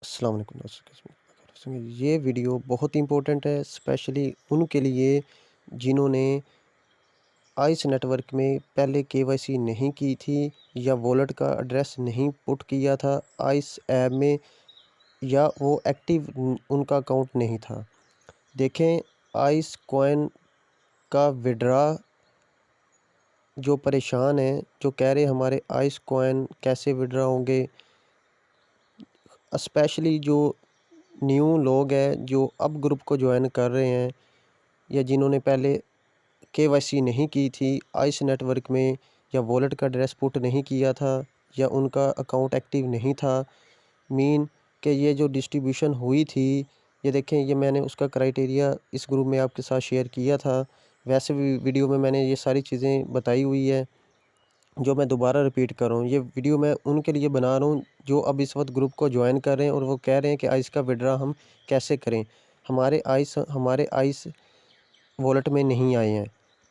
अस्सलाम वालेकुम दोस्तों। ये वीडियो बहुत इम्पोर्टेंट है स्पेशली उनके लिए जिन्होंने आइस नेटवर्क में पहले केवाईसी नहीं की थी या वॉलेट का एड्रेस नहीं पुट किया था आइस ऐप में, या वो एक्टिव उनका अकाउंट नहीं था। देखें, आइस कॉइन का विड्रा जो परेशान है, जो कह रहे हमारे आइस कॉइन कैसे विड्रा होंगे, स्पेशली जो न्यू लोग हैं जो अब ग्रुप को ज्वाइन कर रहे हैं या जिन्होंने पहले केवाईसी नहीं की थी आइस नेटवर्क में, या वॉलेट का एड्रेस पुट नहीं किया था, या उनका अकाउंट एक्टिव नहीं था। मीन कि ये जो डिस्ट्रीब्यूशन हुई थी, ये देखें, ये मैंने उसका क्राइटेरिया इस ग्रुप में आपके साथ शेयर किया था। वैसे भी वीडियो में मैंने ये सारी चीज़ें बताई हुई है, जो मैं दोबारा रिपीट कर रहा हूँ। ये वीडियो मैं उनके लिए बना रहा हूँ जो अब इस वक्त ग्रुप को ज्वाइन कर रहे हैं और वो कह रहे हैं कि आइस का विड्रा हम कैसे करें, हमारे आइस वॉलेट में नहीं आए हैं।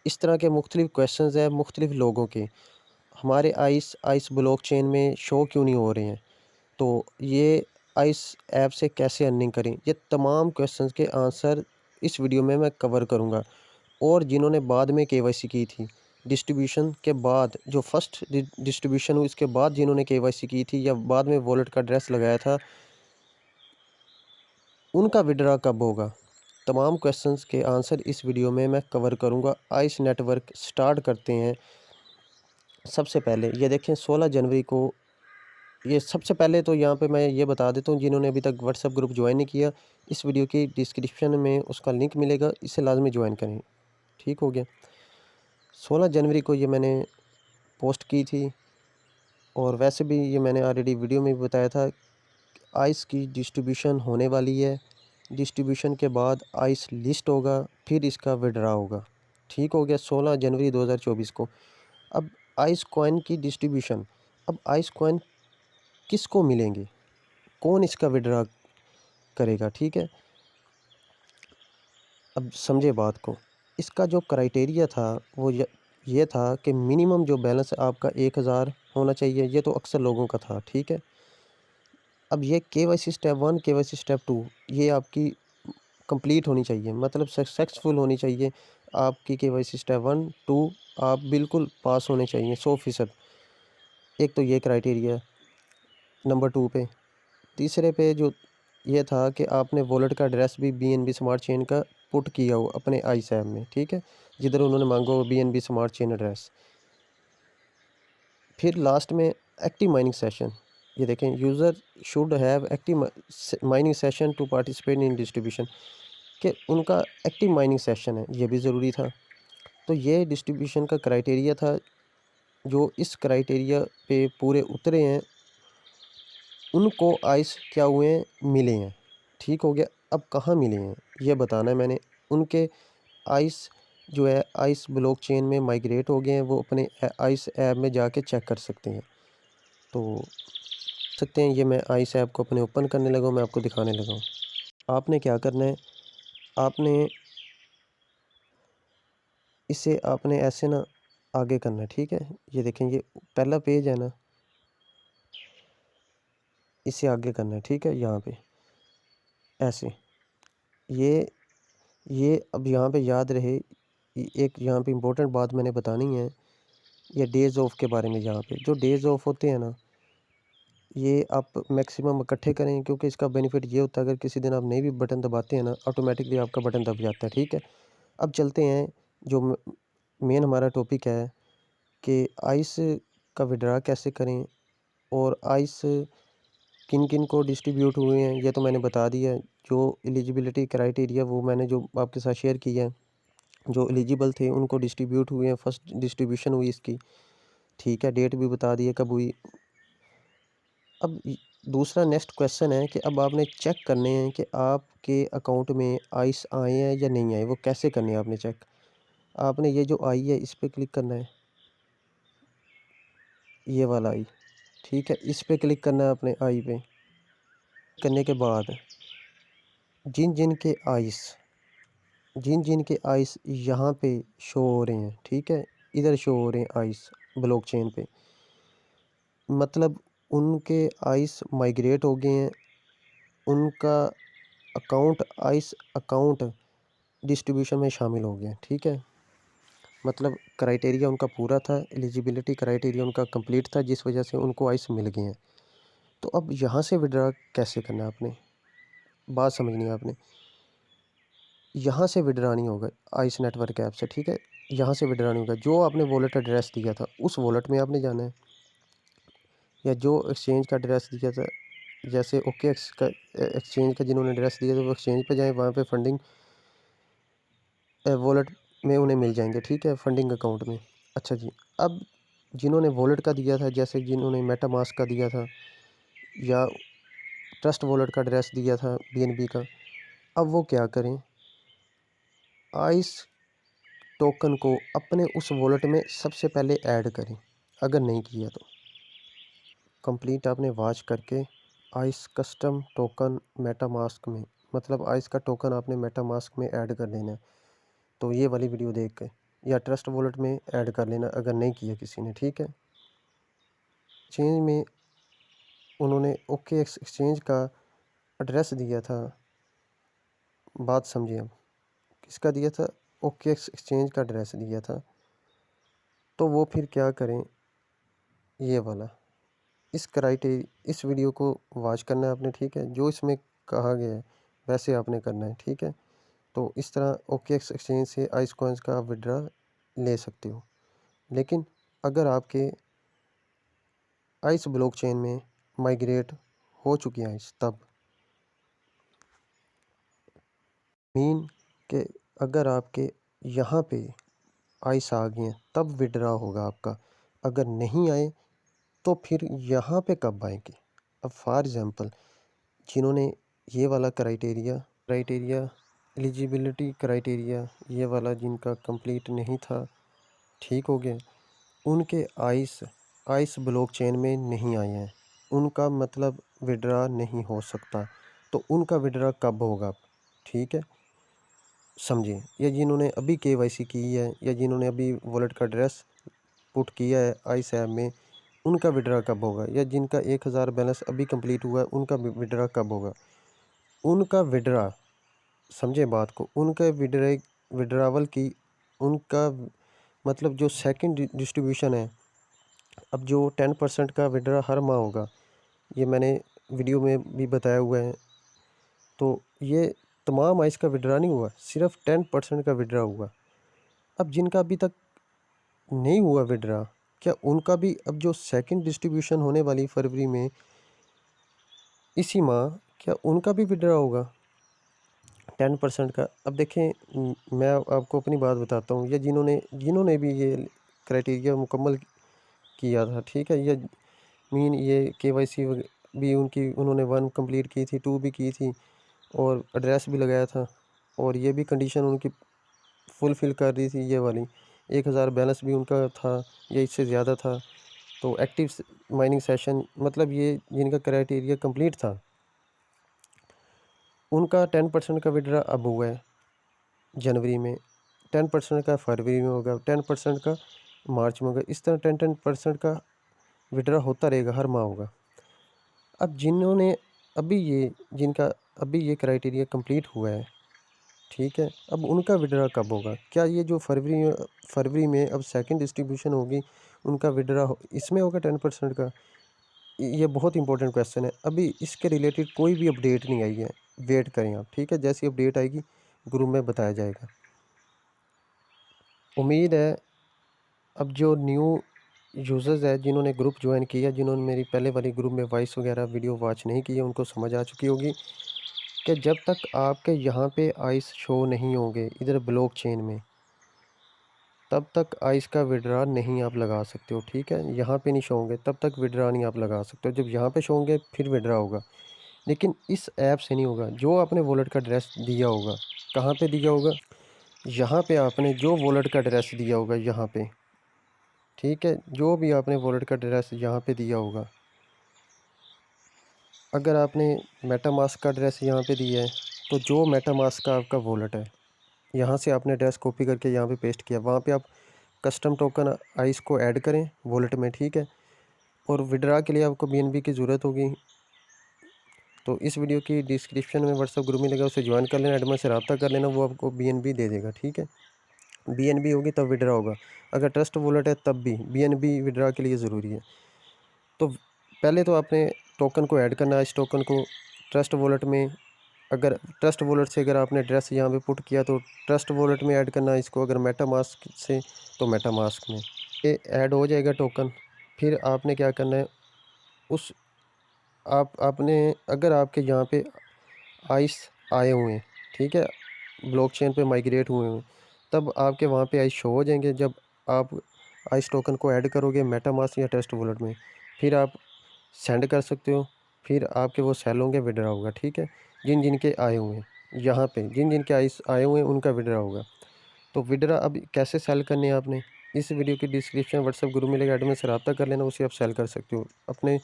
इस तरह के मुख्तलिफ़ क्वेश्चंस हैं मुख्तलिफ़ लोगों के, हमारे आइस आइस ब्लॉकचेन में शो क्यों नहीं हो रहे हैं, तो ये आइस ऐप से कैसे अर्निंग करें, ये तमाम क्वेश्चंस के आंसर इस वीडियो में मैं कवर करूँगा। और जिन्होंने बाद में केवाईसी की थी, डिस्ट्रीब्यूशन के बाद, जो फर्स्ट डिस्ट्रीब्यूशन हुई इसके बाद जिन्होंने केवाईसी की थी या बाद में वॉलेट का एड्रेस लगाया था, उनका विड्रा कब होगा, तमाम क्वेश्चंस के आंसर इस वीडियो में मैं कवर करूंगा। आइस नेटवर्क स्टार्ट करते हैं। सबसे पहले ये देखें, 16 जनवरी को, ये सबसे पहले तो यहाँ पे मैं ये बता देता हूँ, जिन्होंने अभी तक व्हाट्सएप ग्रुप ज्वाइन नहीं किया, इस वीडियो की डिस्क्रिप्शन में उसका लिंक मिलेगा, इसे लाजमी ज्वाइन करें। ठीक हो गया। 16 जनवरी को ये मैंने पोस्ट की थी, और वैसे भी ये मैंने ऑलरेडी वीडियो में भी बताया था। आइस की डिस्ट्रीब्यूशन होने वाली है, डिस्ट्रीब्यूशन के बाद आइस लिस्ट होगा, फिर इसका विड्रा होगा। ठीक हो गया, 16 जनवरी 2024 को। अब आइस कॉइन की डिस्ट्रीब्यूशन, अब आइस कॉइन किसको मिलेंगे, कौन इसका विड्रा करेगा, ठीक है। अब समझे बात को, इसका जो क्राइटेरिया था वो ये था कि मिनिमम जो बैलेंस आपका 1000 होना चाहिए, ये तो अक्सर लोगों का था, ठीक है। अब ये केवाईसी स्टेप 1, केवाईसी स्टेप 2, ये आपकी कंप्लीट होनी चाहिए, मतलब सक्सेसफुल होनी चाहिए। आपकी केवाईसी स्टेप 1, 2 आप बिल्कुल पास होने चाहिए 100%। एक तो ये क्राइटेरिया नंबर 2 पे। तीसरे पे जो ये था कि आपने वॉलेट का एड्रेस भी बीएनबी स्मार्ट चेन का पुट किया हो अपने आइस ऐप में, ठीक है, जिधर उन्होंने मांगा हो बीएनबी स्मार्ट चेन एड्रेस। फिर लास्ट में एक्टिव माइनिंग सेशन, ये देखें, user should have active mining session to participate in distribution, कि उनका एक्टिव माइनिंग सेशन है, ये भी ज़रूरी था। तो ये डिस्ट्रीब्यूशन का क्राइटेरिया था। जो इस क्राइटेरिया पे पूरे उतरे हैं उनको आइस क्या हुए हैं, मिले हैं। ठीक हो गया। अब कहाँ मिले हैं ये बताना है मैंने। उनके आइस जो है आइस ब्लॉकचेन में माइग्रेट हो गए हैं, वो अपने आइस ऐप में जाके चेक कर सकते हैं। तो सकते हैं, ये मैं आइस ऐप को अपने ओपन करने लगा हूँ, मैं आपको दिखाने लगा हूँ। आपने क्या करना है, आपने इसे आपने ऐसे ना आगे करना है, ठीक है। ये देखें, ये पहला पेज है ना, इसे आगे करना है, ठीक है। यहाँ पे ऐसे ये ये अब यहाँ पे याद रहे, एक यहाँ पे इम्पोर्टेंट बात मैंने बतानी है, ये डेज़ ऑफ के बारे में। यहाँ पे जो डेज़ ऑफ होते हैं ना, ये आप मैक्सिमम इकट्ठे करें, क्योंकि इसका बेनिफिट ये होता है, अगर किसी दिन आप नहीं भी बटन दबाते हैं ना, ऑटोमेटिकली आपका बटन दब जाता है, ठीक है। अब चलते हैं, जो मेन हमारा टॉपिक है कि आइस का विड्रा कैसे करें, और आइस किन किन को डिस्ट्रीब्यूट हुए हैं, ये तो मैंने बता दिया है। जो एलिजिबिलिटी क्राइटेरिया वो मैंने जो आपके साथ शेयर किया है, जो एलिजिबल थे उनको डिस्ट्रीब्यूट हुए हैं, फर्स्ट डिस्ट्रीब्यूशन हुई इसकी, ठीक है। डेट भी बता दी है कब हुई। अब दूसरा नेक्स्ट क्वेश्चन है कि अब आपने चेक करने हैं कि आपके अकाउंट में आइस आए हैं या नहीं आए, वो कैसे करने हैं आपने चेक। आपने ये जो आई है इस पर क्लिक करना है, ये वाला आई, ठीक है, इस पर क्लिक करना है आपने आई पे। करने के बाद जिन जिन के आइस जिन के आइस यहाँ पे शो हो रहे हैं, ठीक है, इधर शो हो रहे हैं आइस ब्लॉकचेन पे, मतलब उनके आइस माइग्रेट हो गए हैं उनका अकाउंट आइस अकाउंट डिस्ट्रीब्यूशन में शामिल हो गया। ठीक है, मतलब क्राइटेरिया उनका पूरा था, एलिजिबिलिटी क्राइटेरिया उनका कंप्लीट था, जिस वजह से उनको आइस मिल गए हैं। तो अब यहाँ से विड्रा कैसे करना है आपने, बात समझनी है आपने। यहाँ से विड्रा नहीं होगा आइस नेटवर्क ऐप से। ठीक है, यहाँ से विड्रा नहीं होगा। जो आपने वॉलेट एड्रेस दिया था उस वॉलेट में आपने जाना है, या जो एक्सचेंज का एड्रेस दिया था, जैसे ओके का एक्सचेंज का जिन्होंने एड्रेस दिया था वो एक्सचेंज पे जाएं, वहाँ पे फंडिंग वॉलेट में उन्हें मिल जाएंगे। ठीक है, फंडिंग अकाउंट में। अच्छा जी, अब जिन्होंने वॉलेट का दिया था, जैसे जिन्होंने मेटामास्क का दिया था या ट्रस्ट वॉलेट का एड्रेस दिया था बीएनबी का, अब वो क्या करें, आइस टोकन को अपने उस वॉलेट में सबसे पहले ऐड करें, अगर नहीं किया तो। कंप्लीट आपने वॉच करके आइस कस्टम टोकन मेटामास्क में, मतलब आइस का टोकन आपने मेटामास्क में ऐड कर लेना है। तो ये वाली वीडियो देख के, या ट्रस्ट वॉलेट में ऐड कर लेना अगर नहीं किया किसी ने। ठीक है, एक्सचेंज में उन्होंने ओके एक्सचेंज का एड्रेस दिया था, बात समझिए अब, किसका दिया था, ओके एक्सचेंज का एड्रेस दिया था। तो वो फिर क्या करें, ये वाला इस वीडियो को वॉच करना है आपने। ठीक है, जो इसमें कहा गया है वैसे आपने करना है। ठीक है, तो इस तरह ओके एक्सचेंज से आइस कॉइन्स का आप विड्रा ले सकते हो। लेकिन अगर आपके आइस ब्लॉकचेन में माइग्रेट हो चुकी है आइस, तब मीन के अगर आपके यहाँ पे आइस आ गई हैं तब विड्रा होगा आपका। अगर नहीं आए तो फिर यहाँ पे कब आएंगे। अब फॉर एग्ज़ाम्पल जिन्होंने ये वाला क्राइटेरिया एलिजिबिलिटी क्राइटेरिया ये वाला जिनका कंप्लीट नहीं था, ठीक हो गया, उनके आइस ब्लॉकचेन में नहीं आए हैं, उनका मतलब विड्रा नहीं हो सकता। तो उनका विड्रा कब होगा, ठीक है समझिए। या जिन्होंने अभी केवाईसी की है, या जिन्होंने अभी वॉलेट का एड्रेस पुट किया है आइस ऐप में, उनका विड्रा कब होगा। या जिनका 1000 बैलेंस अभी कंप्लीट हुआ है, उनका विड्रा कब होगा। उनका विड्रा, समझे बात को, उनका विड्रावल की उनका मतलब जो सेकंड डिस्ट्रीब्यूशन है, अब जो 10% का विड्रा हर माह होगा, ये मैंने वीडियो में भी बताया हुआ है। तो ये तमाम आइस का विड्रा नहीं हुआ, सिर्फ 10% का विड्रा हुआ। अब जिनका अभी तक नहीं हुआ विड्रा, क्या उनका भी अब जो सेकंड डिस्ट्रीब्यूशन होने वाली फरवरी में इसी माह, क्या उनका भी विड्रा होगा 10% का। अब देखें, मैं आपको अपनी बात बताता हूँ, या जिन्होंने भी ये क्राइटेरिया मुकम्मल किया था, ठीक है, ये मीन ये केवाईसी भी उनकी उन्होंने 1 कंप्लीट की थी, 2 भी की थी, और एड्रेस भी लगाया था, और ये भी कंडीशन उनकी फुलफ़िल कर रही थी, ये वाली 1000 बैलेंस भी उनका था या इससे ज़्यादा था। तो एक्टिव माइनिंग सेशन, मतलब ये जिनका क्राइटेरिया कंप्लीट था, उनका 10% का विड्रा अब हुआ है जनवरी में, 10% का फरवरी में होगा, 10% का मार्च में होगा। इस तरह 10% का विड्रा होता रहेगा, हर माह होगा। अब जिन्होंने जिनका अभी ये क्राइटेरिया कंप्लीट हुआ है, ठीक है, अब उनका विड्रा कब होगा। क्या ये जो फरवरी में अब सेकंड डिस्ट्रीब्यूशन होगी, उनका विड्रा इसमें होगा 10% का। ये बहुत इंपॉर्टेंट क्वेश्चन है, अभी इसके रिलेटेड कोई भी अपडेट नहीं आई है, वेट करें आप, ठीक है। जैसी अपडेट आएगी ग्रुप में बताया जाएगा। उम्मीद है अब जो न्यू यूज़र्स है जिन्होंने ग्रुप ज्वाइन किया, जिन्होंने मेरी पहले वाली ग्रुप में वॉइस वगैरह वीडियो वॉच नहीं की है, उनको समझ आ चुकी होगी कि जब तक आपके यहाँ पे आइस शो नहीं होंगे इधर ब्लॉकचेन में, तब तक आइस का विड्रा नहीं आप लगा सकते हो, ठीक है। यहाँ पे नहीं शो होंगे तब तक विड्रा नहीं आप लगा सकते हो, जब यहाँ पे शो होंगे फिर विड्रा होगा। लेकिन इस ऐप से नहीं होगा। जो आपने वॉलेट का एड्रेस दिया होगा, कहाँ पे दिया होगा, यहाँ पे आपने जो वॉलेट का एड्रेस दिया होगा यहाँ पे, ठीक है, जो भी आपने वॉलेट का एड्रेस यहाँ पे दिया होगा, अगर आपने मेटामास्क का एड्रेस यहाँ पे दिया है, तो जो मेटामास्क का आपका वॉलेट है, यहाँ से आपने एड्रेस कॉपी करके यहाँ पे पेस्ट किया, वहाँ पे आप कस्टम टोकन आइस को ऐड करें वॉलेट में, ठीक है। और विड्रा के लिए आपको बीएनबी की ज़रूरत होगी, तो इस वीडियो की डिस्क्रिप्शन में व्हाट्सअप ग्रुप मिलेगा, उसे ज्वाइन कर लेना, एडमिन से रब्ता कर लेना, वो आपको BNB दे देगा। ठीक है, BNB होगी तब विड्रा होगा। अगर ट्रस्ट वॉलेट है तब भी BNB विड्रा के लिए ज़रूरी है। तो पहले तो आपने टोकन को ऐड करना है, इस टोकन को ट्रस्ट वॉलेट में। अगर ट्रस्ट वॉलेट से अगर आपने एड्रेस यहाँ पे पुट किया तो ट्रस्ट वॉलेट में ऐड करना है इसको, अगर मेटामास्क से तो मेटामास्क में ये ऐड हो जाएगा टोकन। फिर आपने क्या करना है, उस आपने अगर आपके यहाँ पे आइस आए हुए हैं, ठीक है, ब्लॉकचेन पे माइग्रेट हुए हैं, तब आपके वहाँ पे आइस शो हो जाएंगे। जब आप आइस टोकन को ऐड करोगे मेटामास्क या ट्रस्ट वॉलेट में, फिर आप सेंड कर सकते हो, फिर आपके वो सेल होंगे, विड्रा होगा। ठीक है, जिन जिन के आए हुए हैं यहाँ पे, जिन जिन के आइस आए हुए हैं उनका विड्रा होगा। तो विड्रा अब कैसे सेल करने हैं आपने, इस वीडियो की डिस्क्रिप्शन व्हाट्सएप ग्रुप मिलेगा, एडमिन से रब्ता कर लेना, उसे आप सेल कर सकते हो अपने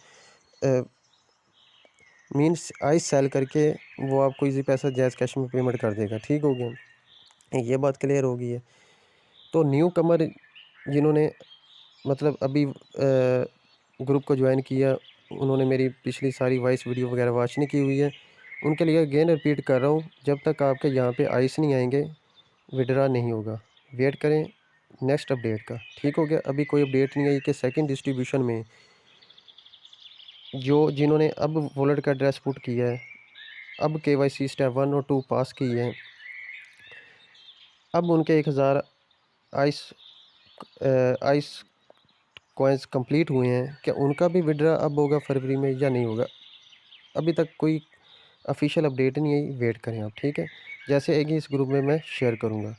मीन्स आइस सेल करके। वो आपको इजी पैसा जैज़ कैश में पेमेंट कर देगा। ठीक हो गया, ये बात क्लियर हो गई है। तो न्यू कमर जिन्होंने मतलब अभी ग्रुप को ज्वाइन किया, उन्होंने मेरी पिछली सारी वॉइस वीडियो वगैरह वॉच नहीं की हुई है, उनके लिए अगेन रिपीट कर रहा हूँ, जब तक आपके यहाँ पे आइस नहीं आएंगे विड्रा नहीं होगा। वेट करें नेक्स्ट अपडेट का। ठीक हो गया, अभी कोई अपडेट नहीं आई कि सेकंड डिस्ट्रीब्यूशन में जो जिन्होंने अब वॉलेट का एड्रेस पुट किया है, अब KYC स्टेप 1 और 2 पास की है, अब उनके 1000 आइस आइस कॉइन्स कंप्लीट हुए हैं, क्या उनका भी विड्रा अब होगा फरवरी में या नहीं होगा? अभी तक कोई ऑफिशियल अपडेट नहीं आई, वेट करें आप। ठीक है, जैसे आएगी इस ग्रुप में मैं शेयर करूँगा।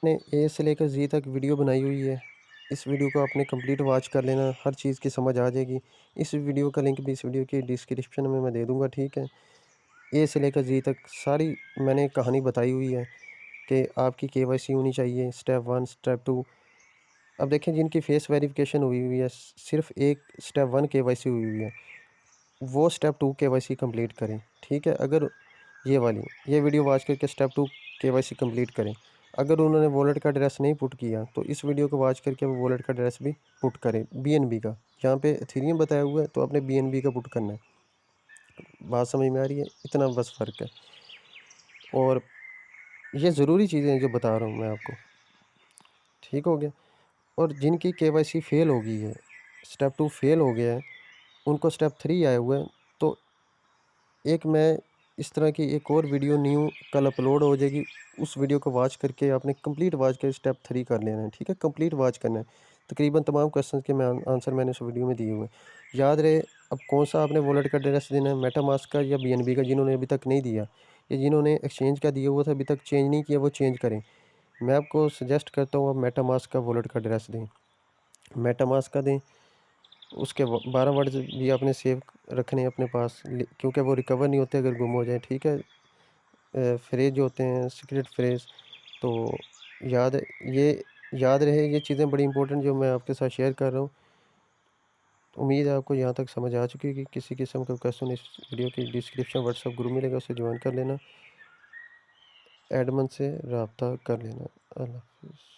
मैंने ए से लेकर जी तक वीडियो बनाई हुई है, इस वीडियो को आपने कंप्लीट वॉच कर लेना, हर चीज़ की समझ आ जाएगी। इस वीडियो का लिंक भी इस वीडियो की डिस्क्रिप्शन में मैं दे दूँगा। ठीक है, ए से लेकर जी तक सारी मैंने कहानी बताई हुई है कि आपकी KYC होनी चाहिए, स्टेप 1 स्टेप 2। अब देखें जिनकी फेस वेरिफिकेशन हुई हुई है, सिर्फ एक स्टेप 1 KYC हुई हुई है, वो स्टेप 2 KYC कंप्लीट करें। ठीक है, अगर ये वीडियो वॉच करके स्टेप 2 KYC कंप्लीट करें। अगर उन्होंने वॉलेट का एड्रेस नहीं पुट किया तो इस वीडियो को वॉच करके वो वॉलेट का एड्रेस भी पुट करें, BNB का। यहाँ पे एथेरियम बताया हुआ है तो आपने BNB का पुट करना है। बात समझ में आ रही है? इतना बस फ़र्क है। और ये ज़रूरी चीज़ें हैं जो बता रहा हूँ मैं आपको। ठीक हो गया, और जिनकी KYC फेल हो गई है, स्टेप 2 फेल हो गया है, उनको स्टेप 3 आया हुआ है, तो एक मैं इस तरह की एक और वीडियो न्यू कल अपलोड हो जाएगी, उस वीडियो को वॉच करके आपने कंप्लीट वॉच कर स्टेप 3 कर लेना है। ठीक है, कंप्लीट वॉच करना है। तकरीबन तमाम क्वेश्चंस के मैं आंसर मैंने उस वीडियो में दिए हुए हैं। याद रहे, अब कौन सा आपने वॉलेट का एड्रेस देना है, मेटामास्क का या BNB का, जिन्होंने अभी तक नहीं दिया, या जिन्होंने एक्सचेंज का दिया हुआ था अभी तक चेंज नहीं किया, वो चेंज करें। मैं आपको सजेस्ट करता हूँ आप मेटामास्क का वॉलेट का एड्रेस दें, मेटामास्क का दें। उसके 12 वर्ड्स भी आपने सेव रखने हैं अपने पास, क्योंकि वो रिकवर नहीं होते अगर गुम हो जाए। ठीक है, फ्रेज जो होते हैं सीक्रेट फ्रेज, तो याद ये याद रहे, ये चीज़ें बड़ी इंपॉर्टेंट जो मैं आपके साथ शेयर कर रहा हूँ। उम्मीद है आपको यहाँ तक समझ आ चुकी है कि किसी किस्म का क्वेश्चन इस वीडियो की डिस्क्रिप्शन व्हाट्सएप ग्रुप मिलेगा, उसे ज्वाइन कर लेना, एडमिन से रब्ता कर लेना। अल्लाह हाफिज़।